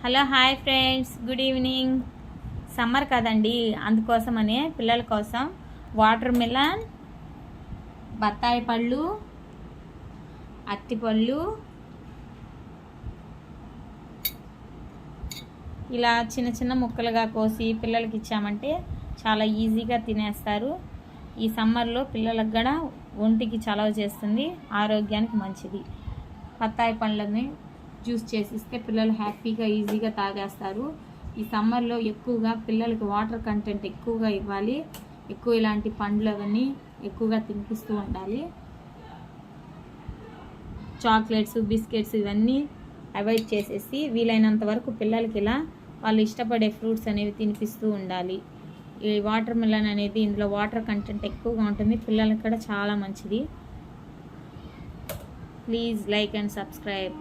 Hello hi friends, good evening. Summer కదండి, అందుకోసమనే పిల్లల కోసం వాటర్ మిలన్, బత్తాయి పళ్ళు, అరటిపళ్ళు ఇలా చిన్న చిన్న ముక్కలుగా కోసి పిల్లలకి ఇచ్చామంటే చాలా ఈజీగా తినేస్తారు. ఈ సమ్మర్లో పిల్లలకు కూడా ఒంటికి చలవ చేస్తుంది, ఆరోగ్యానికి మంచిది. బత్తాయి పళ్ళని జ్యూస్ చేసిస్తే పిల్లలు హ్యాపీగా ఈజీగా తాగేస్తారు. ఈ సమ్మర్లో ఎక్కువగా పిల్లలకి వాటర్ కంటెంట్ ఎక్కువగా ఇవ్వాలి. ఎక్కువ ఇలాంటి పండ్లు అవన్నీ ఎక్కువగా తినిపిస్తూ ఉండాలి. చాక్లెట్స్, బిస్కెట్స్ ఇవన్నీ అవాయిడ్ చేసేసి వీలైనంత వరకు పిల్లలకి ఇలా వాళ్ళు ఇష్టపడే ఫ్రూట్స్ అనేవి తినిపిస్తూ ఉండాలి. ఈ వాటర్ మిలన్ అనేది ఇందులో వాటర్ కంటెంట్ ఎక్కువగా ఉంటుంది, పిల్లలకి కూడా చాలా మంచిది. Please like and subscribe.